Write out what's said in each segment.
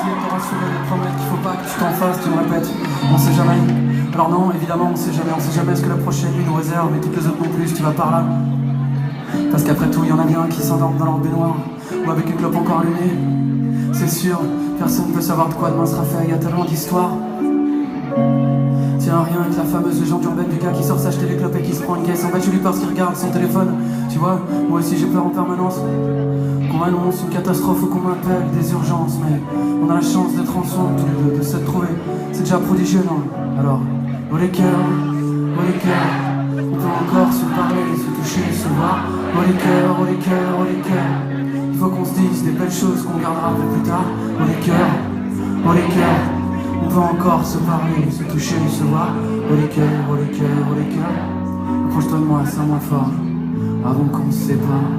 elle te rassure et te promettre qu'il faut pas que tu t'en fasses, tu me répètes, on sait jamais. Alors non, évidemment, on sait jamais ce que la prochaine nuit nous réserve, et toutes les autres non plus, si tu vas par là. Parce qu'après tout, il y en a bien qui s'endorment dans leur baignoire, ou avec une clope encore allumée. C'est sûr, personne ne peut savoir de quoi demain sera fait, il y a tellement d'histoires. Tiens, rien que la fameuse légende urbaine du gars qui sort s'acheter des clopes et qui se prend une caisse en bachelier parce qu'il regarde son téléphone. Tu vois, moi aussi j'ai peur en permanence qu'on m'annonce une catastrophe ou qu'on m'appelle des urgences. Mais on a la chance d'être ensemble tous les deux, de se trouver. C'est déjà prodigieux, non? Alors, oh les cœurs, on peut encore se parler, se toucher, se voir. Oh les cœurs, oh les cœurs, oh les cœurs. Il faut qu'on se dise des belles choses qu'on gardera pour plus tard. Oh les cœurs, oh les cœurs. On peut encore se parler, se toucher, se voir. Oh les cœurs, oh les cœurs, oh les cœurs. Approche-toi de moi, serre-moi fort. Avant qu'on se sépare.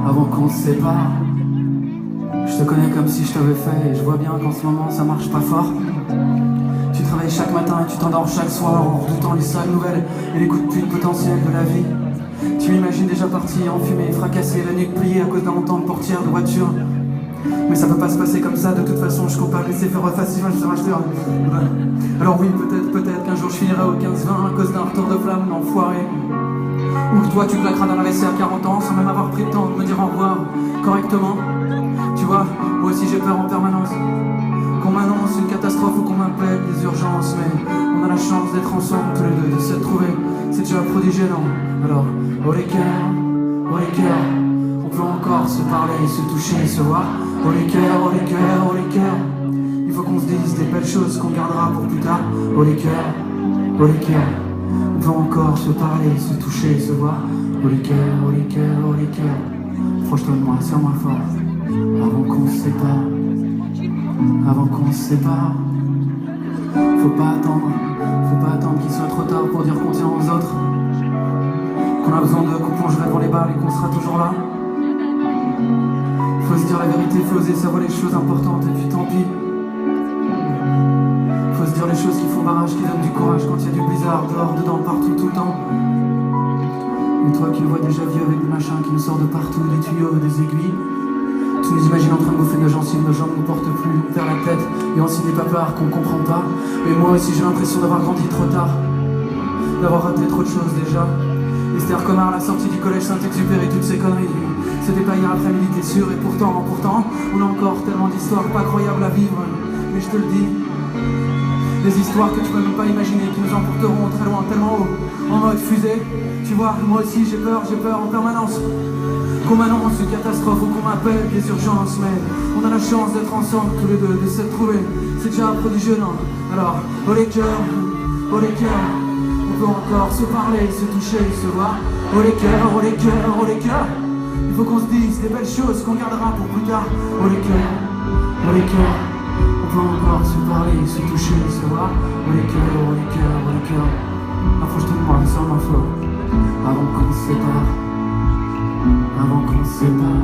Avant qu'on se sépare. Je te connais comme si je t'avais fait. Et je vois bien qu'en ce moment ça marche pas fort. Tu travailles chaque matin et tu t'endors chaque soir en redoutant les sales nouvelles et les coups de pute potentiels de la vie. Tu m'imagines déjà parti, enfumé, fracassé, la nuque pliée à cause d'un montant de portière de voiture. Mais ça peut pas se passer comme ça, de toute façon je compte pas laisser faire facilement, je serai acheteur. Alors oui, peut-être qu'un jour je finirai au 15-20 à cause d'un retour de flamme d'enfoiré. Ou que toi tu claqueras dans la WC à 40 ans sans même avoir pris le temps de me dire au revoir correctement. Tu vois, moi aussi j'ai peur en permanence qu'on m'annonce une catastrophe ou qu'on m'appelle des urgences. Mais on a la chance d'être ensemble tous les deux, de se trouver. C'est déjà prodigieux, non? Alors, oh les cœurs, oh les cœurs. On peut encore se parler, se toucher, se voir. Oh les cœurs, oh les cœurs, oh les cœurs. Il faut qu'on se dise des belles choses qu'on gardera pour plus tard. Oh les cœurs, oh les cœurs. On peut encore se parler, se toucher, se voir. Oh les cœurs, oh les cœurs, oh les cœurs. Approche-toi de moi, serre-moi fort. Avant qu'on se sépare. Avant qu'on se sépare. Faut pas attendre qu'il soit trop tard pour dire qu'on tient aux autres. Qu'on a besoin d'eux, qu'on plongerait pour les balles et qu'on sera toujours là. Faut se dire la vérité, faut oser savoir les choses importantes et puis tant pis. Faut se dire les choses qui font barrage, qui donnent du courage quand il y a du blizzard, dehors, dedans, partout, tout le temps. Et toi qui le vois déjà vieux avec des machins qui nous sortent de partout, des tuyaux, des aiguilles. Tu nous imagines en train de bouffer nos gencives, nos jambes ne portent plus, on perd la tête et on s'y n'est pas peur qu'on comprend pas. Et moi aussi j'ai l'impression d'avoir grandi trop tard, d'avoir raté trop de choses déjà. Esther Comard, la sortie du collège Saint-Exupéry, toutes ces conneries. C'était pas hier après-midi, t'es sûr, et pourtant, on a encore tellement d'histoires pas croyables à vivre. Mais je te le dis, des histoires que tu peux même pas imaginer, qui nous emporteront très loin, tellement haut, en mode fusée. Tu vois, moi aussi j'ai peur en permanence. Qu'on m'annonce une catastrophe ou qu'on m'appelle des urgences. Mais on a la chance d'être ensemble tous les deux, de se trouver. C'est déjà prodigieux, non? Alors, oh les cœurs, oh les cœurs. On peut encore se parler, se toucher, se voir. Oh les cœurs, oh les cœurs, oh les cœurs. Il faut qu'on se dise des belles choses qu'on gardera pour plus tard. Oh les cœurs, oh les cœurs. On peut encore se parler, se toucher, se voir. Oh les cœurs, oh les cœurs, oh les cœurs. Approche-toi de moi, serre-moi fort. Avant qu'on se sépare. Avant qu'on se sépare.